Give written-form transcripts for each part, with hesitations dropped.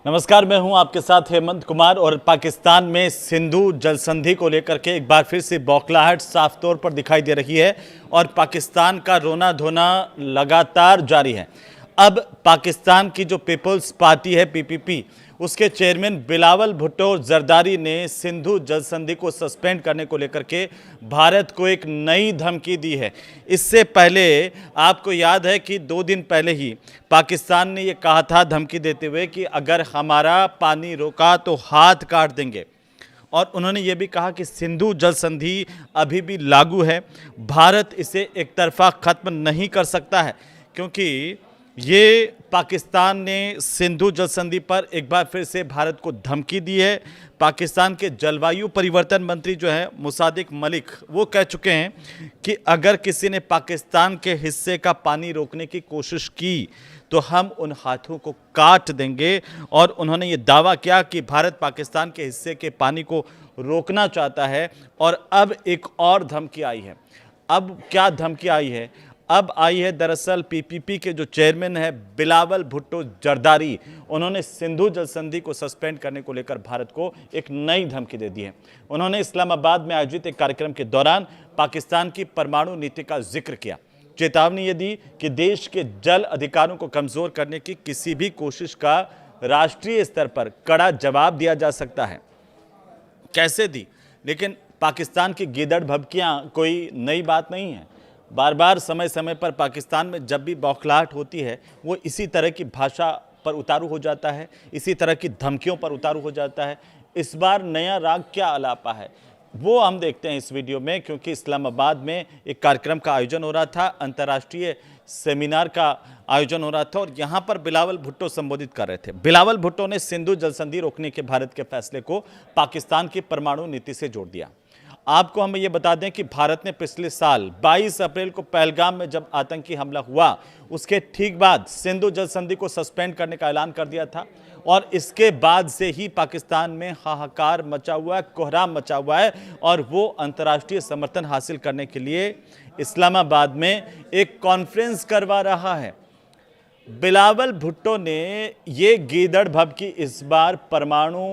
नमस्कार, मैं हूं आपके साथ हेमंत कुमार। और पाकिस्तान में सिंधु जल संधि को लेकर के एक बार फिर से बौखलाहट साफ तौर पर दिखाई दे रही है और पाकिस्तान का रोना धोना लगातार जारी है। अब पाकिस्तान की जो पीपल्स पार्टी है पीपीपी, उसके चेयरमैन बिलावल भुट्टो जरदारी ने सिंधु जल संधि को सस्पेंड करने को लेकर के भारत को एक नई धमकी दी है। इससे पहले आपको याद है कि 2 दिन पहले ही पाकिस्तान ने ये कहा था धमकी देते हुए कि अगर हमारा पानी रोका तो हाथ काट देंगे। और उन्होंने ये भी कहा कि सिंधु जल संधि अभी भी लागू है, भारत इसे एक तरफा खत्म नहीं कर सकता है, क्योंकि ये पाकिस्तान ने सिंधु जल संधि पर एक बार फिर से भारत को धमकी दी है। पाकिस्तान के जलवायु परिवर्तन मंत्री जो है मुसादिक मलिक, वो कह चुके हैं कि अगर किसी ने पाकिस्तान के हिस्से का पानी रोकने की कोशिश की तो हम उन हाथों को काट देंगे। और उन्होंने ये दावा किया कि भारत पाकिस्तान के हिस्से के पानी को रोकना चाहता है। और अब एक और धमकी आई है। अब क्या धमकी आई है? अब आई है दरअसल पीपीपी के जो चेयरमैन है बिलावल भुट्टो जरदारी, उन्होंने सिंधु जल संधि को सस्पेंड करने को लेकर भारत को एक नई धमकी दे दी है। उन्होंने इस्लामाबाद में आयोजित एक कार्यक्रम के दौरान पाकिस्तान की परमाणु नीति का जिक्र किया, चेतावनी ये दी कि देश के जल अधिकारों को कमजोर करने की किसी भी कोशिश का राष्ट्रीय स्तर पर कड़ा जवाब दिया जा सकता है। कैसे दी? लेकिन पाकिस्तान की गीदड़ भभकियां कोई नई बात नहीं है। बार बार समय समय पर पाकिस्तान में जब भी बौखलाहट होती है वो इसी तरह की भाषा पर उतारू हो जाता है, इसी तरह की धमकियों पर उतारू हो जाता है। इस बार नया राग क्या अलापा है वो हम देखते हैं इस वीडियो में, क्योंकि इस्लामाबाद में एक कार्यक्रम का आयोजन हो रहा था, अंतर्राष्ट्रीय सेमिनार का आयोजन हो रहा था और यहाँ पर बिलावल भुट्टो संबोधित कर रहे थे। बिलावल भुट्टो ने सिंधु जल संधि रोकने के भारत के फैसले को पाकिस्तान की परमाणु नीति से जोड़ दिया। आपको हम ये बता दें कि भारत ने पिछले साल 22 अप्रैल को पहलगाम में जब आतंकी हमला हुआ, उसके ठीक बाद सिंधु जल संधि को सस्पेंड करने का ऐलान कर दिया था। और इसके बाद से ही पाकिस्तान में हाहाकार मचा हुआ है, कोहराम मचा हुआ है और वो अंतर्राष्ट्रीय समर्थन हासिल करने के लिए इस्लामाबाद में एक कॉन्फ्रेंस करवा रहा है। बिलावल भुट्टो ने ये गीदड़ भभकी इस बार परमाणु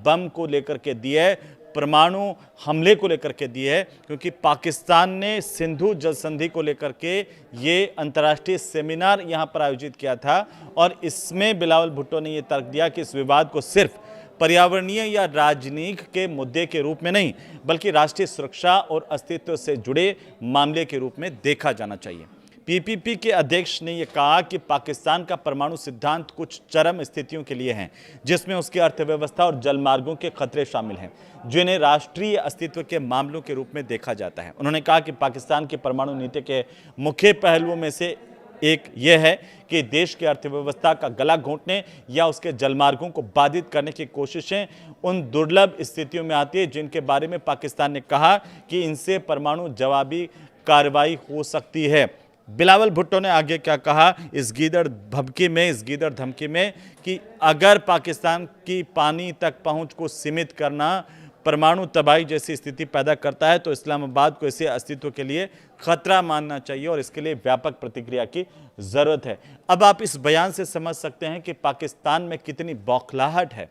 बम को लेकर के दी है, परमाणु हमले को लेकर के दी है, क्योंकि पाकिस्तान ने सिंधु जल संधि को लेकर के ये अंतर्राष्ट्रीय सेमिनार यहाँ पर आयोजित किया था। और इसमें बिलावल भुट्टो ने ये तर्क दिया कि इस विवाद को सिर्फ पर्यावरणीय या राजनीतिक के मुद्दे के रूप में नहीं, बल्कि राष्ट्रीय सुरक्षा और अस्तित्व से जुड़े मामले के रूप में देखा जाना चाहिए। पीपीपी के अध्यक्ष ने यह कहा कि पाकिस्तान का परमाणु सिद्धांत कुछ चरम स्थितियों के लिए है, जिसमें उसकी अर्थव्यवस्था और जलमार्गों के खतरे शामिल हैं, जिन्हें राष्ट्रीय अस्तित्व के मामलों के रूप में देखा जाता है। उन्होंने कहा कि पाकिस्तान की परमाणु नीति के मुख्य पहलुओं में से एक यह है कि देश की अर्थव्यवस्था का गला घोंटने या उसके जलमार्गों को बाधित करने की कोशिशें उन दुर्लभ स्थितियों में आती है जिनके बारे में पाकिस्तान ने कहा कि इनसे परमाणु जवाबी कार्रवाई हो सकती है। बिलावल भुट्टो ने आगे क्या कहा इस गीदड़ भभकी में, इस गीदड़ धमकी में, कि अगर पाकिस्तान की पानी तक पहुंच को सीमित करना परमाणु तबाही जैसी स्थिति पैदा करता है तो इस्लामाबाद को इसे अस्तित्व के लिए खतरा मानना चाहिए और इसके लिए व्यापक प्रतिक्रिया की जरूरत है। अब आप इस बयान से समझ सकते हैं कि पाकिस्तान में कितनी बौखलाहट है।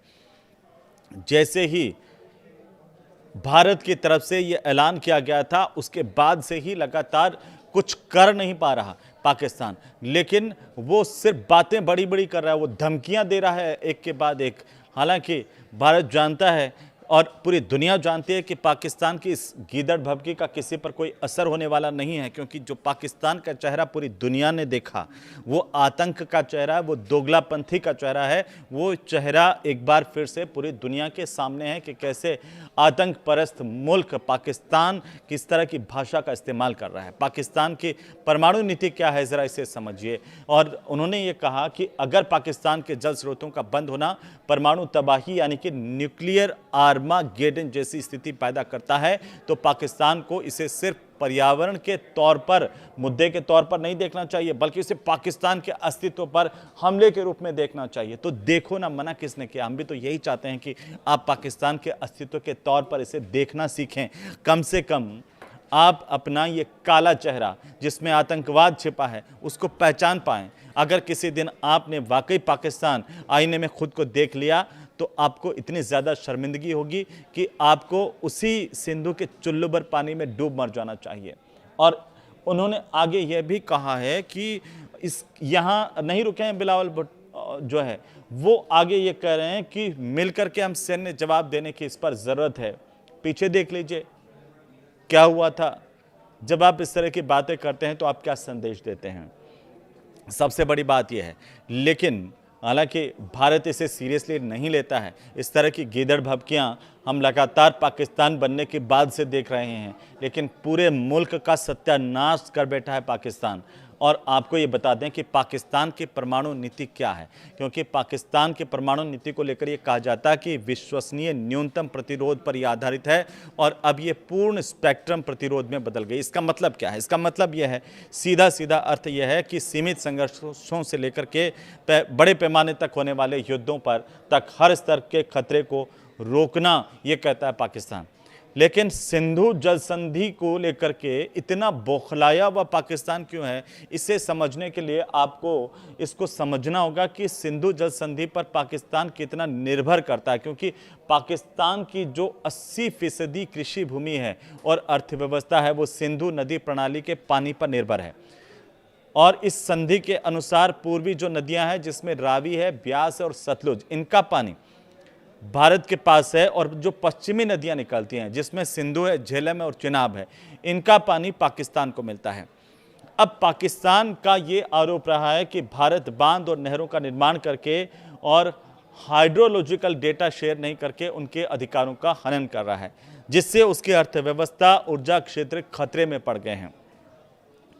जैसे ही भारत की तरफ से यह ऐलान किया गया था, उसके बाद से ही लगातार कुछ कर नहीं पा रहा पाकिस्तान, लेकिन वो सिर्फ बातें बड़ी बड़ी कर रहा है, वो धमकियां दे रहा है एक के बाद एक। हालांकि भारत जानता है और पूरी दुनिया जानती है कि पाकिस्तान की इस गीदड़ भभकी का किसी पर कोई असर होने वाला नहीं है, क्योंकि जो पाकिस्तान का चेहरा पूरी दुनिया ने देखा वो आतंक का चेहरा है, वो दोगलापंथी का चेहरा है। वो चेहरा एक बार फिर से पूरी दुनिया के सामने है कि कैसे आतंक परस्त मुल्क पाकिस्तान किस तरह की भाषा का इस्तेमाल कर रहा है। पाकिस्तान की परमाणु नीति क्या है, ज़रा इसे समझिए। और उन्होंने ये कहा कि अगर पाकिस्तान के जल स्रोतों का बंद होना परमाणु तबाही यानी कि न्यूक्लियर आर्मागेडन जैसी स्थिति पैदा करता है तो पाकिस्तान को इसे सिर्फ पर्यावरण के तौर पर, मुद्दे के तौर पर नहीं देखना चाहिए, बल्कि इसे पाकिस्तान के अस्तित्व पर हमले के रूप में देखना चाहिए। तो देखो ना, मना किसने किया? हम भी तो यही चाहते हैं कि आप पाकिस्तान के अस्तित्व के तौर पर इसे देखना सीखें। कम से कम आप अपना ये काला चेहरा जिसमें आतंकवाद छिपा है उसको पहचान पाएं। अगर किसी दिन आपने वाकई पाकिस्तान आईने में खुद को देख लिया तो आपको इतनी ज़्यादा शर्मिंदगी होगी कि आपको उसी सिंधु के चुल्लू भर पानी में डूब मर जाना चाहिए। और उन्होंने आगे यह भी कहा है कि इस यहाँ नहीं रुके हैं बिलावल भुट्टो जो है, वो आगे ये कह रहे हैं कि मिलकर के हम सैन्य जवाब देने की इस पर ज़रूरत है। पीछे देख लीजिए क्या हुआ था। जब आप इस तरह की बातें करते हैं तो आप क्या संदेश देते हैं, सबसे बड़ी बात यह है। लेकिन हालांकि भारत इसे सीरियसली नहीं लेता है। इस तरह की गीदड़ भभकियां हम लगातार पाकिस्तान बनने के बाद से देख रहे हैं, लेकिन पूरे मुल्क का सत्यानाश कर बैठा है पाकिस्तान। और आपको ये बता दें कि पाकिस्तान की परमाणु नीति क्या है, क्योंकि पाकिस्तान की परमाणु नीति को लेकर ये कहा जाता है कि विश्वसनीय न्यूनतम प्रतिरोध पर यह आधारित है, और अब ये पूर्ण स्पेक्ट्रम प्रतिरोध में बदल गई। इसका मतलब क्या है? इसका मतलब यह है, सीधा सीधा अर्थ यह है कि सीमित संघर्षों से लेकर के बड़े पैमाने तक होने वाले युद्धों पर तक हर स्तर के खतरे को रोकना, ये कहता है पाकिस्तान। लेकिन सिंधु जल संधि को लेकर के इतना बौखलाया हुआ पाकिस्तान क्यों है, इसे समझने के लिए आपको इसको समझना होगा कि सिंधु जल संधि पर पाकिस्तान कितना निर्भर करता है। क्योंकि पाकिस्तान की जो 80% कृषि भूमि है और अर्थव्यवस्था है, वो सिंधु नदी प्रणाली के पानी पर निर्भर है। और इस संधि के अनुसार पूर्वी जो नदियां हैं, जिसमें रावी है, ब्यास है और सतलुज, इनका पानी भारत के पास है। और जो पश्चिमी नदियां निकलती हैं, जिसमें सिंधु है, झेलम है और चिनाब है, इनका पानी पाकिस्तान को मिलता है। अब पाकिस्तान का ये आरोप रहा है कि भारत बांध और नहरों का निर्माण करके और हाइड्रोलॉजिकल डेटा शेयर नहीं करके उनके अधिकारों का हनन कर रहा है, जिससे उसकी अर्थव्यवस्था, ऊर्जा क्षेत्र खतरे में पड़ गए हैं।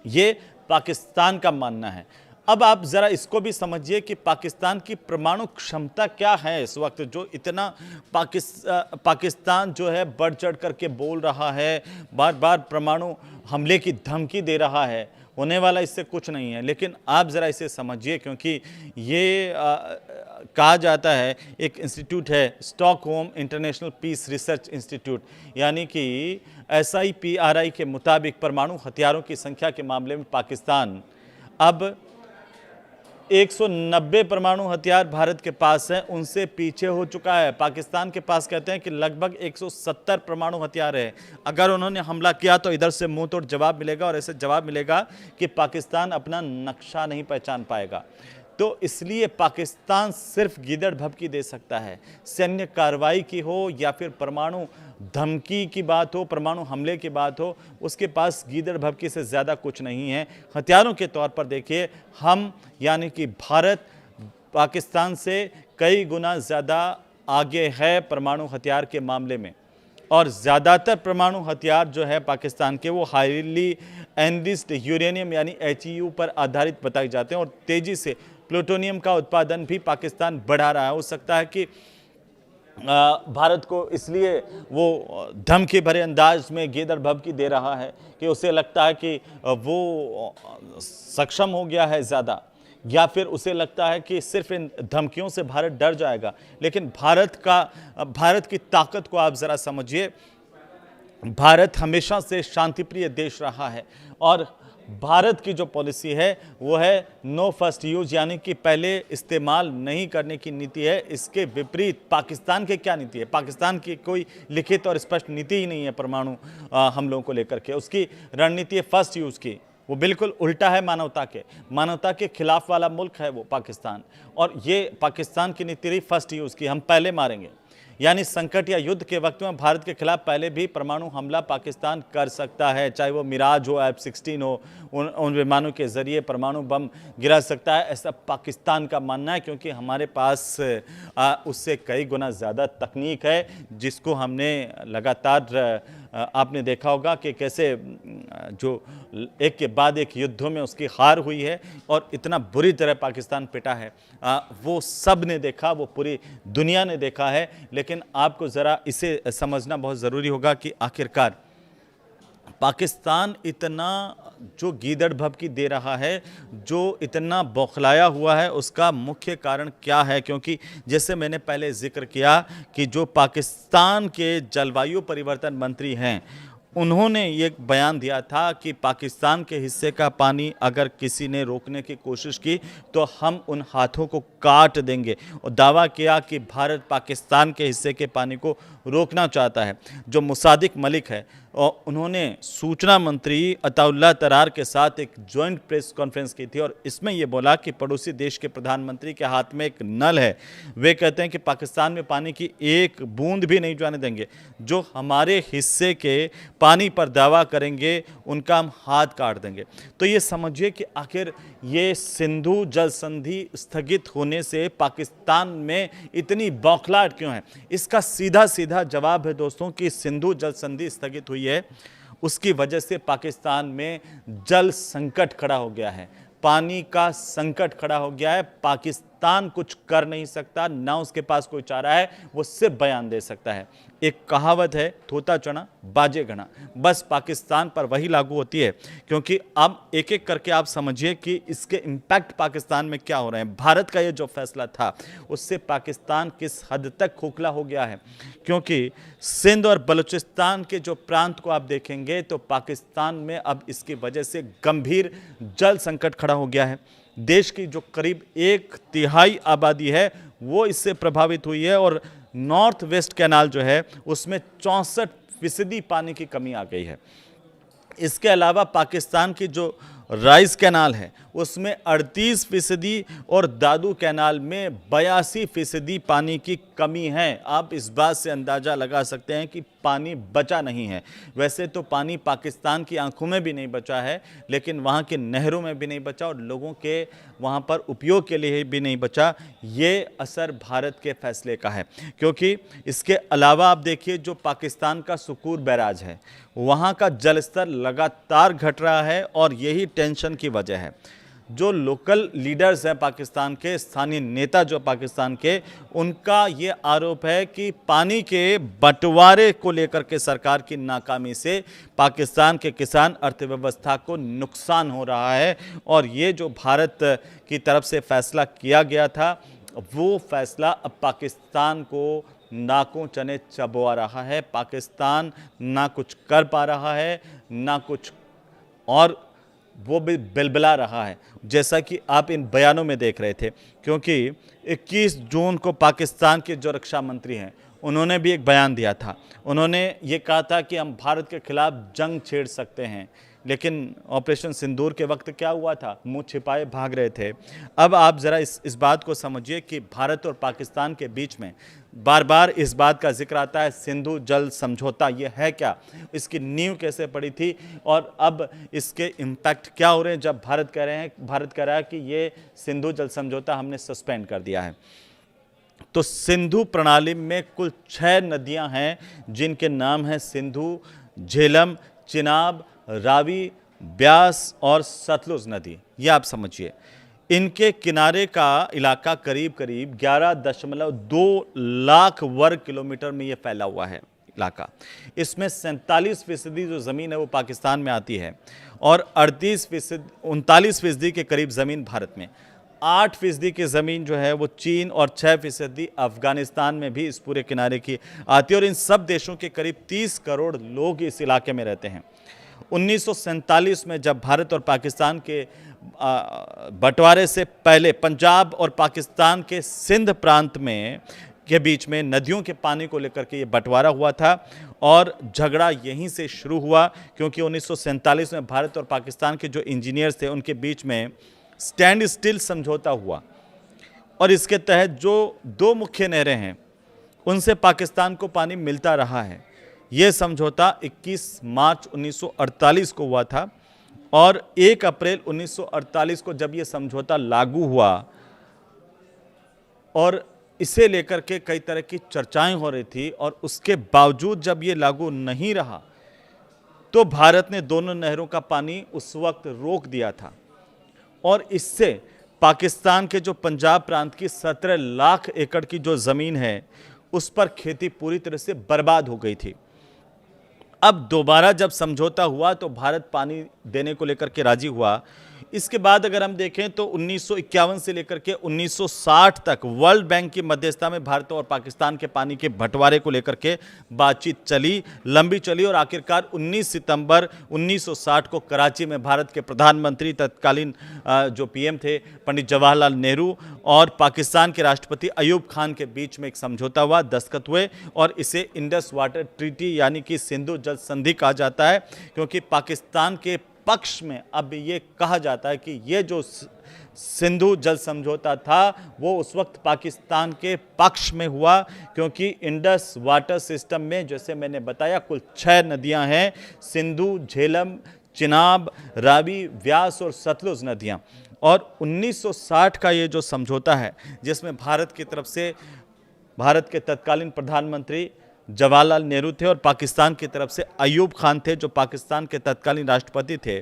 ये पाकिस्तान का मानना है। अब आप ज़रा इसको भी समझिए कि पाकिस्तान की परमाणु क्षमता क्या है इस वक्त, जो इतना पाकिस्तान जो है बढ़ चढ़ करके बोल रहा है, बार बार परमाणु हमले की धमकी दे रहा है। होने वाला इससे कुछ नहीं है। लेकिन आप ज़रा इसे समझिए, क्योंकि ये कहा जाता है, एक इंस्टीट्यूट है Stockholm international peace research institute, यानी कि SIPRI के मुताबिक परमाणु हथियारों की संख्या के मामले में पाकिस्तान अब 190 परमाणु हथियार भारत के पास है, उनसे पीछे हो चुका है। पाकिस्तान के पास कहते हैं कि लगभग 170 परमाणु हथियार है। अगर उन्होंने हमला किया तो इधर से मुंह तोड़ जवाब मिलेगा, और ऐसे जवाब मिलेगा कि पाकिस्तान अपना नक्शा नहीं पहचान पाएगा। तो इसलिए पाकिस्तान सिर्फ गीदड़ भभकी दे सकता है। सैन्य कार्रवाई की हो या फिर परमाणु धमकी की बात हो, परमाणु हमले की बात हो, उसके पास गीदड़ भभकी से ज़्यादा कुछ नहीं है। हथियारों के तौर पर देखिए, हम यानी कि भारत पाकिस्तान से कई गुना ज़्यादा आगे है परमाणु हथियार के मामले में। और ज़्यादातर परमाणु हथियार जो है पाकिस्तान के, वो हाईली एनरिच्ड यूरेनियम यानी HEU पर आधारित बताए जाते हैं। और तेज़ी से प्लूटोनियम का उत्पादन भी पाकिस्तान बढ़ा रहा है। हो सकता है कि भारत को इसलिए वो धमकी भरे अंदाज में गीदड़ भभकी दे रहा है कि उसे लगता है कि वो सक्षम हो गया है ज़्यादा, या फिर उसे लगता है कि सिर्फ इन धमकियों से भारत डर जाएगा। लेकिन भारत की ताकत को आप ज़रा समझिए। भारत हमेशा से शांतिप्रिय देश रहा है, और भारत की जो पॉलिसी है वो है नो फर्स्ट यूज, यानी कि पहले इस्तेमाल नहीं करने की नीति है। इसके विपरीत पाकिस्तान की क्या नीति है? पाकिस्तान की कोई लिखित और स्पष्ट नीति ही नहीं है परमाणु हमलों को लेकर के। उसकी रणनीति है फर्स्ट यूज की, वो बिल्कुल उल्टा है मानवता के खिलाफ वाला मुल्क है वो पाकिस्तान। और ये पाकिस्तान की नीति रही फर्स्ट यूज की, हम पहले मारेंगे। यानी संकट या युद्ध के वक्त में भारत के खिलाफ पहले भी परमाणु हमला पाकिस्तान कर सकता है, चाहे वो मिराज हो, F-16 हो, उन विमानों के जरिए परमाणु बम गिरा सकता है, ऐसा पाकिस्तान का मानना है। क्योंकि हमारे पास उससे कई गुना ज़्यादा तकनीक है, जिसको हमने लगातार आपने देखा होगा कि कैसे जो एक के बाद एक युद्धों में उसकी हार हुई है और इतना बुरी तरह पाकिस्तान पिटा है, वो सब ने देखा, वो पूरी दुनिया ने देखा है। लेकिन आपको ज़रा इसे समझना बहुत ज़रूरी होगा कि आखिरकार पाकिस्तान इतना जो गीदड़ भभकी दे रहा है, जो इतना बौखलाया हुआ है, उसका मुख्य कारण क्या है? क्योंकि जैसे मैंने पहले जिक्र किया कि जो पाकिस्तान के जलवायु परिवर्तन मंत्री हैं, उन्होंने ये बयान दिया था कि पाकिस्तान के हिस्से का पानी अगर किसी ने रोकने की कोशिश की तो हम उन हाथों को काट देंगे, और दावा किया कि भारत पाकिस्तान के हिस्से के पानी को रोकना चाहता है। जो मुसादिक मलिक है और उन्होंने सूचना मंत्री अताउल्लाह तरार के साथ एक जॉइंट प्रेस कॉन्फ्रेंस की थी और इसमें यह बोला कि पड़ोसी देश के प्रधानमंत्री के हाथ में एक नल है। वे कहते हैं कि पाकिस्तान में पानी की एक बूंद भी नहीं जाने देंगे। जो हमारे हिस्से के पानी पर दावा करेंगे उनका हम हाथ काट देंगे। तो ये समझिए कि आखिर ये सिंधु जल संधि स्थगित होने से पाकिस्तान में इतनी बौखलाहट क्यों है। इसका सीधा सीधा जवाब है दोस्तों कि सिंधु जल संधि स्थगित हुई है, उसकी वजह से पाकिस्तान में जल संकट खड़ा हो गया है, पानी का संकट खड़ा हो गया है। पाकिस्तान कुछ कर नहीं सकता, ना उसके पास कोई चारा है, वो सिर्फ बयान दे सकता है। एक कहावत है, थोता चना बाजे घना, बस पाकिस्तान पर वही लागू होती है। क्योंकि अब एक एक करके आप समझिए कि इसके इम्पैक्ट पाकिस्तान में क्या हो रहे हैं। भारत का ये जो फैसला था उससे पाकिस्तान किस हद तक खोखला हो गया है। क्योंकि सिंध और बलूचिस्तान के जो प्रांत को आप देखेंगे तो पाकिस्तान में अब इसकी वजह से गंभीर जल संकट खड़ा हो गया है। देश की जो करीब 1/3 आबादी है वो इससे प्रभावित हुई है और नॉर्थ वेस्ट कैनाल जो है उसमें 64% पानी की कमी आ गई है। इसके अलावा पाकिस्तान की जो राइस कैनाल है उसमें 38% और दादू कैनाल में 82% पानी की कमी है। आप इस बात से अंदाज़ा लगा सकते हैं कि पानी बचा नहीं है। वैसे तो पानी पाकिस्तान की आंखों में भी नहीं बचा है, लेकिन वहाँ के नहरों में भी नहीं बचा और लोगों के वहाँ पर उपयोग के लिए भी नहीं बचा। ये असर भारत के फैसले का है। क्योंकि इसके अलावा आप देखिए जो पाकिस्तान का सुकूर बैराज है वहाँ का जल स्तर लगातार घट रहा है और यही टेंशन की वजह है। जो लोकल लीडर्स हैं पाकिस्तान के, स्थानीय नेता जो पाकिस्तान के, उनका ये आरोप है कि पानी के बंटवारे को लेकर के सरकार की नाकामी से पाकिस्तान के किसान अर्थव्यवस्था को नुकसान हो रहा है। और ये जो भारत की तरफ से फैसला किया गया था वो फैसला अब पाकिस्तान को नाकों चने चबवा रहा है। पाकिस्तान ना कुछ कर पा रहा है ना कुछ, और वो भी बिलबिला रहा है, जैसा कि आप इन बयानों में देख रहे थे। क्योंकि 21 जून को पाकिस्तान के जो रक्षा मंत्री हैं उन्होंने भी एक बयान दिया था। उन्होंने ये कहा था कि हम भारत के खिलाफ जंग छेड़ सकते हैं, लेकिन ऑपरेशन सिंदूर के वक्त क्या हुआ था, मुंह छिपाए भाग रहे थे। अब आप ज़रा इस बात को समझिए कि भारत और पाकिस्तान के बीच में बार बार इस बात का जिक्र आता है सिंधु जल समझौता, ये है क्या, इसकी नींव कैसे पड़ी थी और अब इसके इम्पैक्ट क्या हो रहे हैं। जब भारत कह रहा है कि ये सिंधु जल समझौता हमने सस्पेंड कर दिया है। तो सिंधु प्रणाली में कुल 6 नदियां हैं जिनके नाम हैं सिंधु, झेलम, चिनाब, रावी, ब्यास और सतलुज नदी। ये आप समझिए इनके किनारे का इलाका करीब करीब 11.2 लाख वर्ग किलोमीटर में ये फैला हुआ है इलाका। इसमें 47% जो ज़मीन है वो पाकिस्तान में आती है और 39% के करीब ज़मीन भारत में, 8% की ज़मीन जो है वो चीन और 6% अफगानिस्तान में भी इस पूरे किनारे की आती है। और इन सब देशों के करीब 30 करोड़ लोग इस इलाके में रहते हैं। 1947 में जब भारत और पाकिस्तान के बंटवारे से पहले पंजाब और पाकिस्तान के सिंध प्रांत में के बीच में नदियों के पानी को लेकर के ये बंटवारा हुआ था और झगड़ा यहीं से शुरू हुआ। क्योंकि 1947 में भारत और पाकिस्तान के जो इंजीनियर्स थे उनके बीच में स्टैंड स्टिल समझौता हुआ और इसके तहत जो 2 मुख्य नहरें हैं उनसे पाकिस्तान को पानी मिलता रहा है। ये समझौता 21 मार्च 1948 को हुआ था और 1 अप्रैल 1948 को जब ये समझौता लागू हुआ और इसे लेकर के कई तरह की चर्चाएं हो रही थी, और उसके बावजूद जब ये लागू नहीं रहा तो भारत ने दोनों नहरों का पानी उस वक्त रोक दिया था और इससे पाकिस्तान के जो पंजाब प्रांत की 17 लाख एकड़ की जो ज़मीन है उस पर खेती पूरी तरह से बर्बाद हो गई थी। अब दोबारा जब समझौता हुआ तो भारत पानी देने को लेकर के राजी हुआ। इसके बाद अगर हम देखें तो 1951 से लेकर के 1960 तक वर्ल्ड बैंक की मध्यस्थता में भारत और पाकिस्तान के पानी के बंटवारे को लेकर के बातचीत चली, लंबी चली और आखिरकार 19 सितंबर 1960 को कराची में भारत के प्रधानमंत्री तत्कालीन जो पीएम थे पंडित जवाहरलाल नेहरू और पाकिस्तान के राष्ट्रपति अयूब खान के बीच में एक समझौता हुआ, दस्तखत हुए और इसे इंडस वाटर ट्रीटी यानी कि सिंधु जल संधि कहा जाता है, क्योंकि पाकिस्तान के पक्ष में अब ये कहा जाता है कि ये जो सिंधु जल समझौता था वो उस वक्त पाकिस्तान के पक्ष में हुआ, क्योंकि इंडस वाटर सिस्टम में जैसे मैंने बताया कुल 6 नदियां हैं, सिंधु, झेलम, चिनाब, रावी, व्यास और सतलुज नदियां। और 1960 का ये जो समझौता है जिसमें भारत की तरफ से भारत के तत्कालीन प्रधानमंत्री जवाहरलाल नेहरू थे और पाकिस्तान की तरफ से अयूब खान थे जो पाकिस्तान के तत्कालीन राष्ट्रपति थे,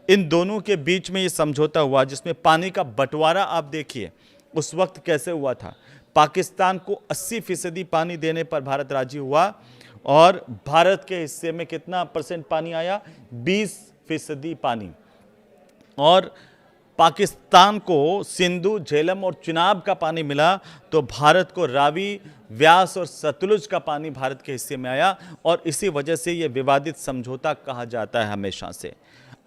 इन दोनों के बीच में ये समझौता हुआ जिसमें पानी का बंटवारा आप देखिए उस वक्त कैसे हुआ था। पाकिस्तान को 80% पानी देने पर भारत राजी हुआ और भारत के हिस्से में कितना % पानी आया, 20% पानी। और पाकिस्तान को सिंधु, झेलम और चिनाब का पानी मिला तो भारत को रावी, व्यास और सतलुज का पानी भारत के हिस्से में आया और इसी वजह से यह विवादित समझौता कहा जाता है हमेशा से।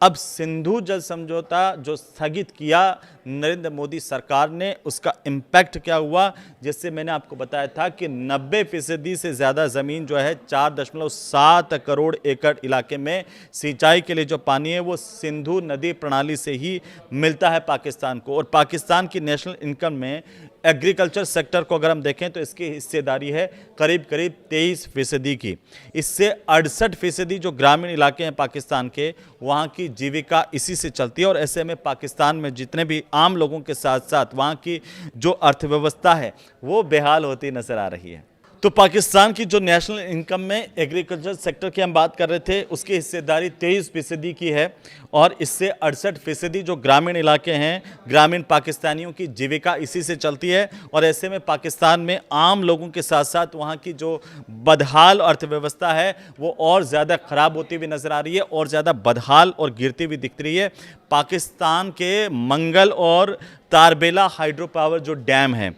अब सिंधु जल समझौता जो स्थगित किया नरेंद्र मोदी सरकार ने, उसका इम्पैक्ट क्या हुआ, जिससे मैंने आपको बताया था कि 90% से ज़्यादा ज़मीन जो है 4.7 करोड़ एकड़ इलाके में सिंचाई के लिए जो पानी है वो सिंधु नदी प्रणाली से ही मिलता है पाकिस्तान को। और पाकिस्तान की नेशनल इनकम में एग्रीकल्चर सेक्टर को अगर हम देखें तो इसकी हिस्सेदारी है करीब 23% की। इससे 68% जो ग्रामीण इलाके हैं पाकिस्तान के, वहाँ की जीविका इसी से चलती है और ऐसे में पाकिस्तान में जितने भी आम लोगों के साथ साथ वहाँ की जो अर्थव्यवस्था है वो बेहाल होती नजर आ रही है। तो पाकिस्तान की जो नेशनल इनकम में एग्रीकल्चर सेक्टर की हम बात कर रहे थे उसकी हिस्सेदारी 23% की है और इससे 68% जो ग्रामीण इलाके हैं, ग्रामीण पाकिस्तानियों की जीविका इसी से चलती है। और ऐसे में पाकिस्तान में आम लोगों के साथ साथ वहाँ की जो बदहाल अर्थव्यवस्था है वो और ज़्यादा ख़राब होती हुई नज़र आ रही है और ज़्यादा बदहाल और गिरती हुई दिख रही है। पाकिस्तान के मंगल और तारबेला हाइड्रो पावर जो डैम हैं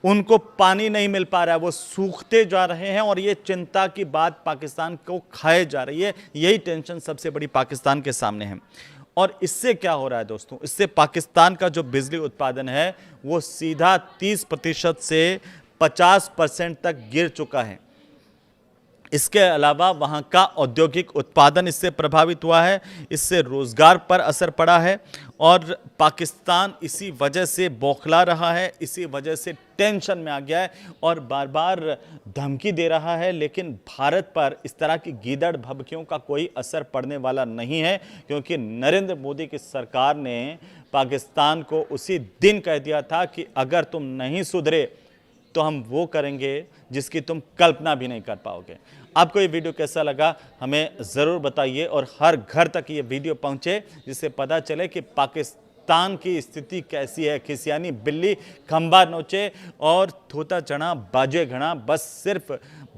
उनको पानी नहीं मिल पा रहा है, वो सूखते जा रहे हैं और ये चिंता की बात पाकिस्तान को खाए जा रही है। यही टेंशन सबसे बड़ी पाकिस्तान के सामने है। और इससे क्या हो रहा है दोस्तों, इससे पाकिस्तान का जो बिजली उत्पादन है वो सीधा 30% से 50% तक गिर चुका है। इसके अलावा वहाँ का औद्योगिक उत्पादन इससे प्रभावित हुआ है, इससे रोज़गार पर असर पड़ा है और पाकिस्तान इसी वजह से बौखला रहा है, इसी वजह से टेंशन में आ गया है और बार बार धमकी दे रहा है। लेकिन भारत पर इस तरह की गीदड़ भभकियों का कोई असर पड़ने वाला नहीं है, क्योंकि नरेंद्र मोदी की सरकार ने पाकिस्तान को उसी दिन कह दिया था कि अगर तुम नहीं सुधरे तो हम वो करेंगे जिसकी तुम कल्पना भी नहीं कर पाओगे। आपको ये वीडियो कैसा लगा हमें ज़रूर बताइए और हर घर तक ये वीडियो पहुंचे जिससे पता चले कि पाकिस्तान की स्थिति कैसी है। खिसियानी बिल्ली खंबा नोचे और थोता चना बाजे घना, बस सिर्फ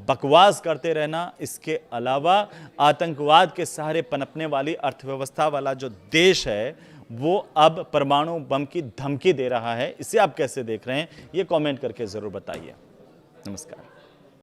बकवास करते रहना। इसके अलावा आतंकवाद के सहारे पनपने वाली अर्थव्यवस्था वाला जो देश है वो अब परमाणु बम की धमकी दे रहा है। इसे आप कैसे देख रहे हैं ये कमेंट करके ज़रूर बताइए। नमस्कार।